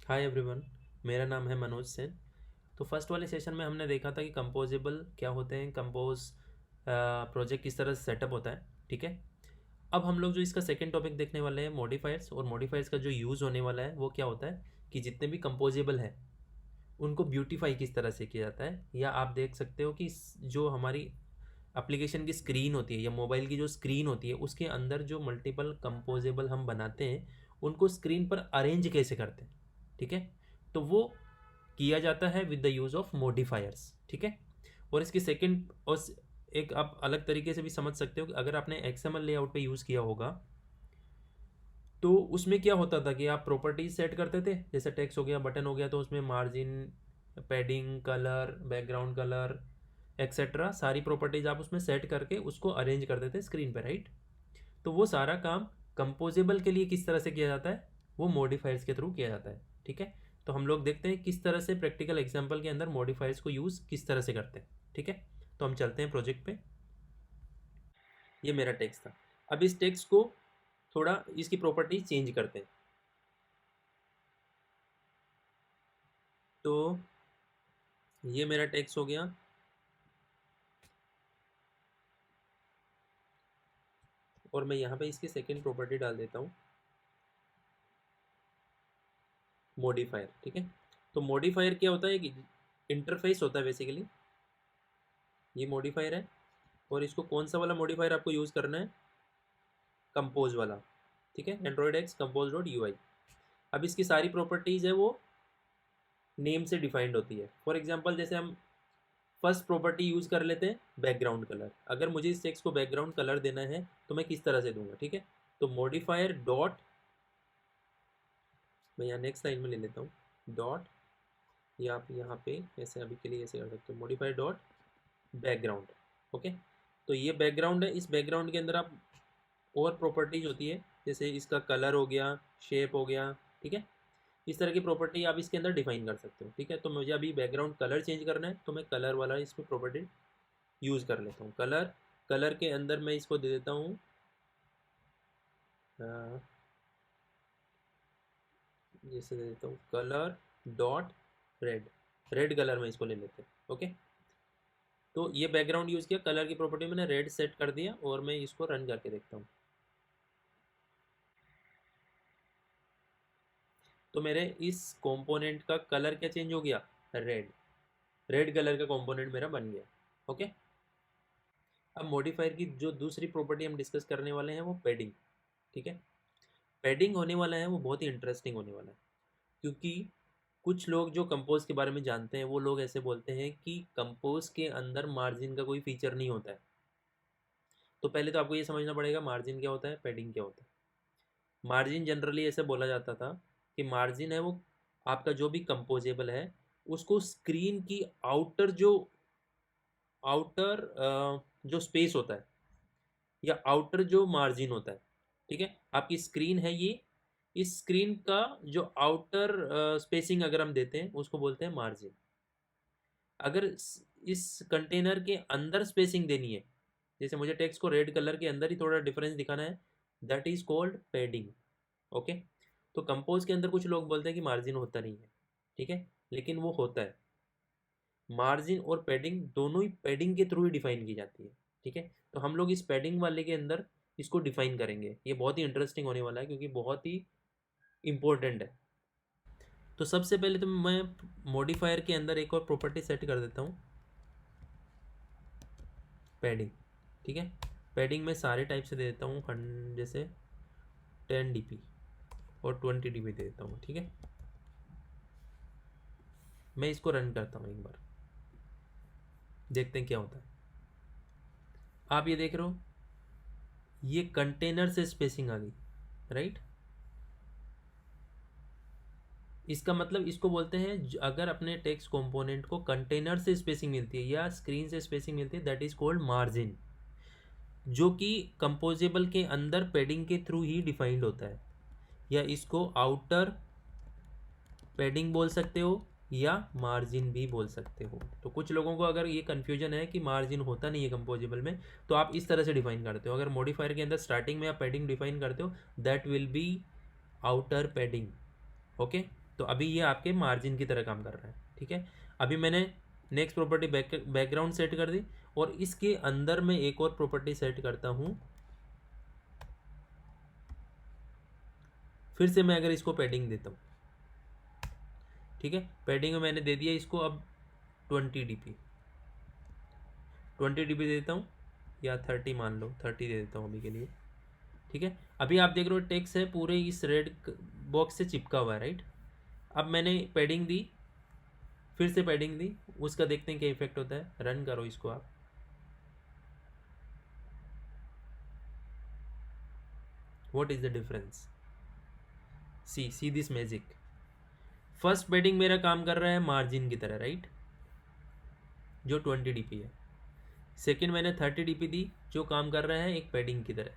Hi everyone. मेरा नाम है मनोज सेन। तो फर्स्ट वाले सेशन में हमने देखा था कि कंपोजेबल क्या होते हैं, कंपोज प्रोजेक्ट किस तरह से सेटअप होता है। ठीक है। अब हम लोग जो इसका सेकंड टॉपिक देखने वाले हैं मॉडिफायर्स, और मॉडिफायर्स का जो यूज़ होने वाला है वो क्या होता है कि जितने भी कंपोजेबल हैं उनको ब्यूटीफाई किस तरह से किया जाता है। या आप देख सकते हो कि जो हमारी एप्लीकेशन की स्क्रीन होती है या मोबाइल की जो स्क्रीन होती है उसके अंदर जो मल्टीपल कंपोजेबल हम बनाते हैं उनको स्क्रीन पर अरेंज कैसे करते हैं। ठीक है। तो वो किया जाता है with the use of modifiers. ठीक है। और इसकी सेकंड और एक आप अलग तरीके से भी समझ सकते हो कि अगर आपने एक्सएमएल लेआउट पे यूज़ किया होगा तो उसमें क्या होता था कि आप प्रॉपर्टीज सेट करते थे, जैसे टेक्स्ट हो गया, बटन हो गया, तो उसमें margin, padding, colour, background colour, etcetera सारी प्रॉपर्टीज आप उसमें सेट करके उसको अरेंज करते थे स्क्रीन पे, राइट। तो वो सारा काम कंपोजेबल के लिए किस तरह से किया जाता है, वो मॉडिफायर्स के थ्रू किया जाता है। ठीक है। तो हम लोग देखते हैं किस तरह से प्रैक्टिकल एग्जाम्पल के अंदर मॉडिफायर्स को यूज़ किस तरह से करते हैं। ठीक है। तो हम चलते हैं प्रोजेक्ट पे। ये मेरा टेक्स्ट था। अब इस टेक्स्ट को थोड़ा इसकी प्रॉपर्टी चेंज करते हैं। तो ये मेरा टेक्स्ट हो गया। और मैं यहाँ पे इसकी सेकेंड प्रॉपर्टी डाल देता हूँ, मॉडिफायर। ठीक है। तो मॉडिफायर क्या होता है कि इंटरफेस होता है बेसिकली। ये मॉडिफायर है और इसको कौन सा वाला मॉडिफायर आपको यूज़ करना है, कंपोज वाला। ठीक है, Android X compose dot U I. अब इसकी सारी प्रॉपर्टीज़ है वो नेम से डिफाइंड होती है। फॉर एग्जाम्पल जैसे हम फर्स्ट प्रॉपर्टी यूज़ कर लेते हैं बैकग्राउंड कलर। अगर मुझे इस टेक्स्ट को बैकग्राउंड कलर देना है तो मैं किस तरह से दूंगा। ठीक है। तो मॉडिफायर डॉट, मैं यहाँ नेक्स्ट लाइन में ले लेता हूँ, डॉट, या आप यहाँ पे ऐसे अभी के लिए ऐसे कर सकते हो, मॉडिफायर डॉट बैकग्राउंड। ओके। तो ये बैकग्राउंड है। इस बैकग्राउंड के अंदर आप और प्रॉपर्टीज होती है, जैसे इसका कलर हो गया, शेप हो गया। ठीक है। इस तरह की प्रॉपर्टी आप इसके अंदर डिफाइन कर सकते हो। ठीक है। तो मुझे अभी बैकग्राउंड कलर चेंज करना है तो मैं कलर वाला इसमें प्रॉपर्टी यूज़ कर लेता हूँ। कलर, कलर के अंदर मैं इसको दे देता हूँ जैसे दे देता हूँ colour dot red. Red colour में इसको ले लेते हैं। ओके। तो ये बैकग्राउंड यूज़ किया, कलर की प्रॉपर्टी मैंने रेड सेट कर दिया और मैं इसको रन करके देखता हूँ। तो मेरे इस कंपोनेंट का कलर क्या चेंज हो गया, रेड। रेड कलर का कंपोनेंट मेरा बन गया। ओके। अब मॉडिफायर की जो दूसरी प्रॉपर्टी हम डिस्कस करने वाले हैं वो पैडिंग। ठीक है। पैडिंग होने वाला है वो बहुत ही इंटरेस्टिंग होने वाला है, क्योंकि कुछ लोग जो कंपोज के बारे में जानते हैं वो लोग ऐसे बोलते हैं कि कंपोज के अंदर मार्जिन का कोई फीचर नहीं होता है। तो पहले तो आपको ये समझना पड़ेगा मार्जिन क्या होता है, पैडिंग क्या होता है। मार्जिन जनरली ऐसे बोला जाता था कि मार्जिन है वो आपका जो भी कंपोजेबल है उसको स्क्रीन की आउटर जो स्पेस होता है या आउटर जो मार्जिन होता है। ठीक है। आपकी स्क्रीन है ये, इस स्क्रीन का जो आउटर स्पेसिंग अगर हम देते हैं उसको बोलते हैं मार्जिन। अगर इस कंटेनर के अंदर स्पेसिंग देनी है, जैसे मुझे टेक्स्ट को रेड कलर के अंदर ही थोड़ा डिफरेंस दिखाना है, that is called padding. Okay. तो कंपोज के अंदर कुछ लोग बोलते हैं कि मार्जिन होता नहीं है। ठीक है। लेकिन वो होता है। मार्जिन और पैडिंग दोनों ही पैडिंग के थ्रू ही डिफाइन की जाती है। ठीक है। तो हम लोग इस पैडिंग वाले के अंदर इसको डिफाइन करेंगे। ये बहुत ही इंटरेस्टिंग होने वाला है क्योंकि बहुत ही इंपॉर्टेंट है। तो सबसे पहले तो मैं मॉडिफायर के अंदर एक और प्रॉपर्टी सेट कर देता हूँ, पैडिंग। ठीक है। पैडिंग में सारे टाइप से दे देता हूँ, जैसे 10 dp और 20 dp दे देता हूँ। ठीक है। मैं इसको रन करता हूँ एक बार, देखते हैं क्या होता है। आप ये देख रहे हो ये कंटेनर से स्पेसिंग आ गई, राइट। इसका मतलब इसको बोलते हैं अगर अपने टेक्स्ट कंपोनेंट को कंटेनर से स्पेसिंग मिलती है या स्क्रीन से स्पेसिंग मिलती है, दैट इज कॉल्ड मार्जिन, जो कि कंपोजेबल के अंदर पैडिंग के थ्रू ही डिफाइंड होता है। या इसको आउटर पैडिंग बोल सकते हो या मार्जिन भी बोल सकते हो। तो कुछ लोगों को अगर ये कन्फ्यूजन है कि मार्जिन होता नहीं है कंपोजेबल में, तो आप इस तरह से डिफाइन करते हो। अगर मॉडिफायर के अंदर स्टार्टिंग में आप पैडिंग डिफाइन करते हो, that will be outer padding. Okay. तो अभी ये आपके मार्जिन की तरह काम कर रहा है, ठीक है। अभी मैंने नेक्स्ट प्रॉपर्टी बैकग्राउंड सेट कर दी, और इसके अंदर मैं एक और प्रॉपर्टी सेट करता हूँ। फिर से मैं अगर इसको पैडिंग देता हूँ, ठीक है, पैडिंग में मैंने दे दिया इसको अब 20 dp, 20 dp देता हूँ, या 30 मान लो, 30 दे देता हूँ अभी के लिए, ठीक है। अभी आप देख रहे हो टेक्स्ट है पूरे इस रेड बॉक्स से चिपका हुआ है, राइट। अब मैंने पैडिंग दी, फिर से पैडिंग दी, उसका देखते हैं क्या इफेक्ट होता है। रन करो इसको आप। What is the difference? See this magic. First padding मेरा काम कर रहा है मार्जिन की तरह, राइट, जो 20 dp है। सेकंड मैंने 30 dp दी, जो काम कर रहा है एक पैडिंग की तरह,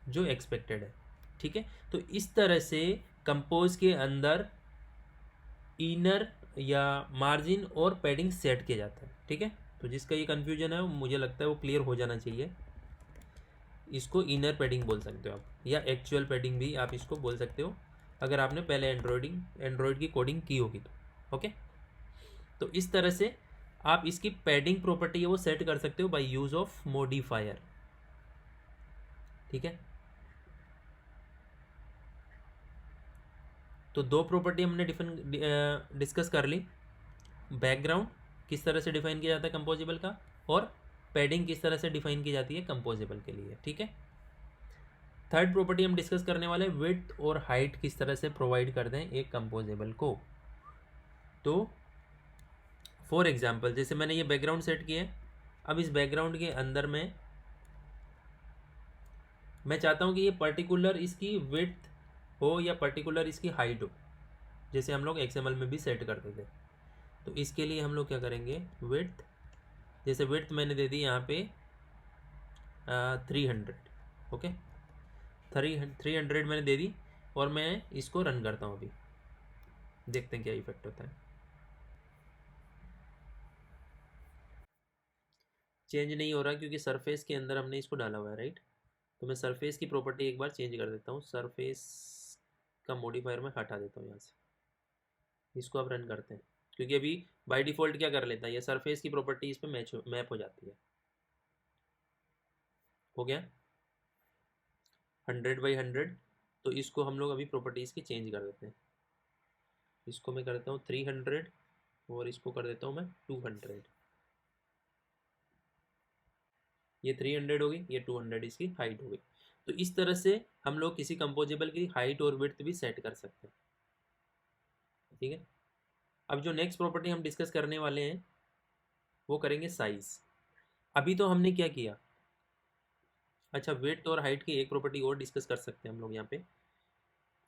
जो एक्सपेक्टेड है, ठीक है। तो इस तरह से कंपोज के अंदर इनर या मार्जिन और पैडिंग सेट किया जाता है, ठीक है। तो जिसका ये कन्फ्यूजन है मुझे लगता है वो क्लियर हो जाना चाहिए। इसको इनर पैडिंग बोल सकते हो आप, या एक्चुअल पैडिंग भी आप इसको बोल सकते हो, अगर आपने पहले एंड्रॉयड की कोडिंग की होगी तो, ओके। तो इस तरह से आप इसकी पैडिंग प्रॉपर्टी है वो सेट कर सकते हो बाय यूज ऑफ मॉडिफायर, ठीक है। तो दो प्रॉपर्टी हमने डिस्कस कर ली। बैकग्राउंड किस तरह से डिफाइन किया जाता है कंपोजिबल का, और पैडिंग किस तरह से डिफाइन की जाती है कंपोजिबल के लिए, ठीक है। थर्ड प्रॉपर्टी हम डिस्कस करने वाले हैं विड्थ और हाइट किस तरह से प्रोवाइड करते हैं एक कंपोजेबल को। तो फॉर एग्जांपल जैसे मैंने ये बैकग्राउंड सेट किया है, अब इस बैकग्राउंड के अंदर मैं चाहता हूँ कि ये पर्टिकुलर इसकी विड्थ हो या पर्टिकुलर इसकी हाइट हो, जैसे हम लोग XML में भी सेट करते थे। तो इसके लिए हम लोग क्या करेंगे, विड्थ, जैसे विड्थ मैंने दे दी यहाँ पे 300, ओके, 300 मैंने दे दी, और मैं इसको रन करता हूँ। अभी देखते हैं क्या इफेक्ट होता है। चेंज नहीं हो रहा क्योंकि सरफेस के अंदर हमने इसको डाला हुआ है, राइट। तो मैं सरफेस की प्रॉपर्टी एक बार चेंज कर देता हूँ, सरफेस का मॉडिफायर मैं हटा देता हूँ यहाँ से। इसको अब रन करते हैं, क्योंकि अभी बाय डिफ़ॉल्ट क्या कर लेता है, ये सरफेस की प्रॉपर्टी इस पर मैप हो जाती है। हो गया 100/100। तो इसको हम लोग अभी प्रॉपर्टीज़ की चेंज कर देते हैं। इसको मैं कर देता हूँ 300, और इसको कर देता हूँ मैं 200। ये 300 होगी, ये 200 इसकी हाइट हो गई। तो इस तरह से हम लोग किसी कंपोजेबल की हाइट और विड्थ भी सेट कर सकते हैं, ठीक है। अब जो नेक्स्ट प्रॉपर्टी हम डिस्कस करने वाले हैं वो करेंगे साइज। अभी तो हमने क्या किया, अच्छा, विड्थ और हाइट की एक प्रॉपर्टी और डिस्कस कर सकते हैं हम लोग यहाँ पे।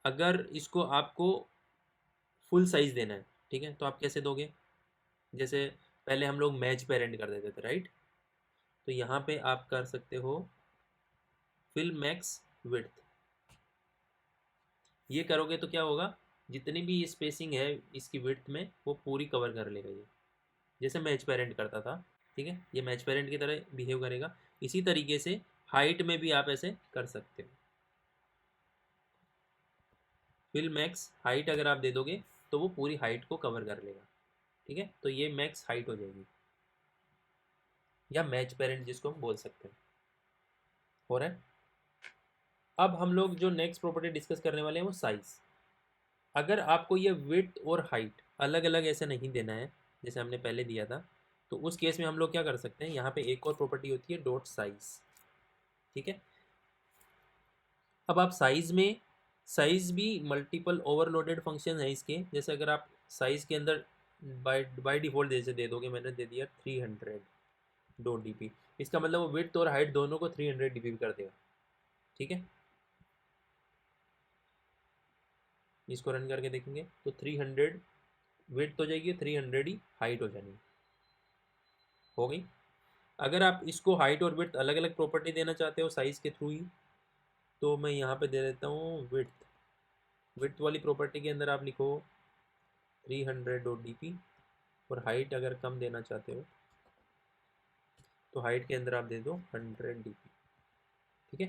अगर इसको आपको फुल साइज देना है, ठीक है, तो आप कैसे दोगे, जैसे पहले हम लोग मैच पेरेंट कर देते थे, राइट। तो यहाँ पे आप कर सकते हो फिल मैक्स विड्थ। ये करोगे तो क्या होगा, जितनी भी स्पेसिंग है इसकी विड्थ में वो पूरी कवर कर लेगा ये, जैसे मैच पेरेंट करता था, ठीक है। ये मैच पेरेंट की तरह बिहेव करेगा। इसी तरीके से हाइट में भी आप ऐसे कर सकते हो। फिल मैक्स हाइट अगर आप दे दोगे तो वो पूरी हाइट को कवर कर लेगा, ठीक है। तो ये मैक्स हाइट हो जाएगी, या मैच पेरेंट जिसको हम बोल सकते हैं। हो रहा है। अब हम लोग जो नेक्स्ट प्रॉपर्टी डिस्कस करने वाले हैं वो साइज। अगर आपको ये विड्थ और हाइट अलग अलग ऐसे नहीं देना है जैसे हमने पहले दिया था, तो उस केस में हम लोग क्या कर सकते हैं, यहाँ पे एक और प्रॉपर्टी होती है डॉट साइज, ठीक है। अब आप साइज भी मल्टीपल ओवरलोडेड फंक्शन है इसके। जैसे अगर आप साइज के अंदर बाय डिफ़ॉल्ट जैसे दे दोगे, मैंने दे दिया 300 इसका मतलब वो विड्थ और हाइट दोनों को 300 कर देगा, ठीक है। इसको रन करके देखेंगे तो 300 विड्थ हो जाएगी, 300 ही हाइट हो जाएगी, हो गई। अगर आप इसको हाइट और विड्थ अलग अलग प्रॉपर्टी देना चाहते हो साइज के थ्रू ही, तो मैं यहाँ पे दे देता हूँ विड्थ वाली प्रॉपर्टी के अंदर आप लिखो 300.dp, और हाइट अगर कम देना चाहते हो तो हाइट के अंदर आप दे दो 100 dp, ठीक है।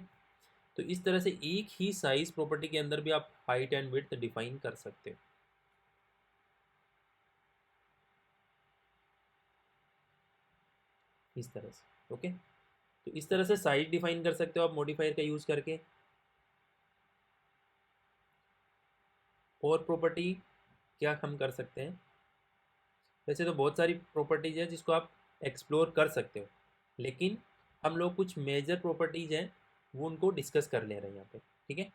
तो इस तरह से एक ही साइज प्रॉपर्टी के अंदर भी आप हाइट एंड विड्थ डिफाइन कर सकते हो। इस तरह से। ओके, तो इस तरह से साइज डिफाइन कर सकते हो आप मॉडिफायर का यूज़ करके। और प्रॉपर्टी क्या हम कर सकते हैं, वैसे तो बहुत सारी प्रॉपर्टीज़ है जिसको आप एक्सप्लोर कर सकते हो, लेकिन हम लोग कुछ मेजर प्रॉपर्टीज़ हैं वो उनको डिस्कस कर ले रहे हैं यहाँ पे। ठीक है,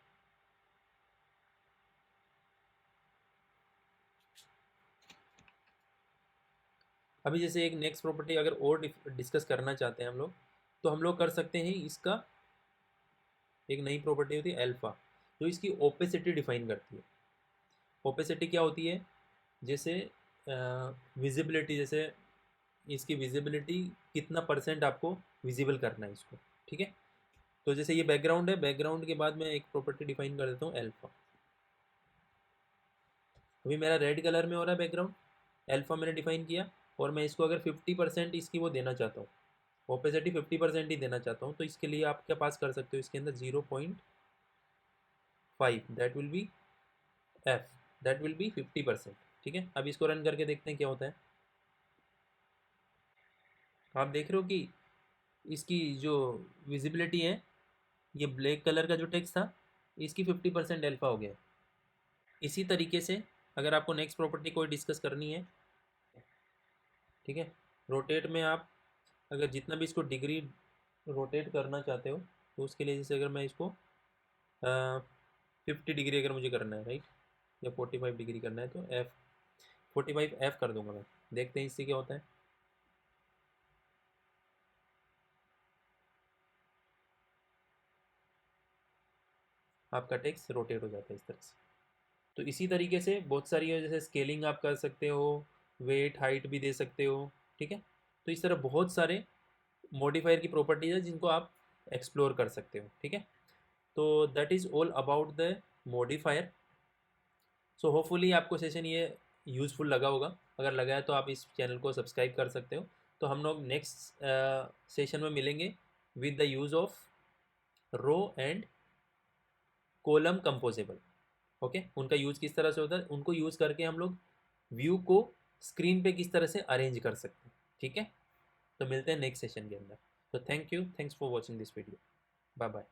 अभी जैसे एक नेक्स्ट प्रॉपर्टी अगर और डिस्कस करना चाहते हैं हम लोग, तो हम लोग कर सकते हैं इसका एक नई प्रॉपर्टी होती है अल्फा, जो इसकी ओपेसिटी डिफाइन करती है। ओपेसिटी क्या होती है, जैसे विजिबिलिटी, जैसे इसकी विजिबिलिटी कितना परसेंट आपको विजिबल करना है इसको। ठीक है, तो जैसे ये बैकग्राउंड है, बैकग्राउंड के बाद मैं एक प्रॉपर्टी डिफाइन कर देता हूँ अल्फा। अभी मेरा रेड कलर में हो रहा है बैकग्राउंड, अल्फा मैंने डिफाइन किया, और मैं इसको अगर 50% इसकी वो देना चाहता हूँ, ओपेसिटी 50% ही देना चाहता हूँ, तो इसके लिए आप क्या पास कर सकते हो इसके अंदर 0.5, that will be F, that will be 50%। ठीक है, अब इसको रन करके देखते हैं क्या होता है। आप देख रहे हो कि इसकी जो विजिबिलिटी है, ये ब्लैक कलर का जो टेक्स्ट था, इसकी 50% अल्फा हो गया। इसी तरीके से अगर आपको नेक्स्ट प्रॉपर्टी कोई डिस्कस करनी है, ठीक है, रोटेट में आप अगर जितना भी इसको डिग्री रोटेट करना चाहते हो, तो उसके लिए जैसे अगर मैं इसको 50 डिग्री अगर मुझे करना है, राइट, या 45 डिग्री करना है, तो एफ 45 कर दूंगा मैं। देखते हैं इससे क्या होता है। आपका टेक्स्ट रोटेट हो जाता है इस तरह से। तो इसी तरीके से बहुत सारी है, जैसे स्केलिंग आप कर सकते हो, वेट हाइट भी दे सकते हो। ठीक है, तो इस तरह बहुत सारे मॉडिफायर की प्रॉपर्टीज है जिनको आप एक्सप्लोर कर सकते हो। ठीक है, तो that is all about the modifier. So hopefully आपको सेशन ये यूज़फुल लगा होगा, अगर लगा है तो आप इस चैनल को सब्सक्राइब कर सकते हो। तो हम लोग नेक्स्ट सेशन में मिलेंगे with the use of row and column composable. Okay, उनका यूज़ किस तरह से होता है, उनको यूज़ करके हम लोग व्यू को स्क्रीन पे किस तरह से अरेंज कर सकते हैं। ठीक है, तो मिलते हैं नेक्स्ट सेशन के अंदर। तो thank you, thanks for watching this video, bye bye.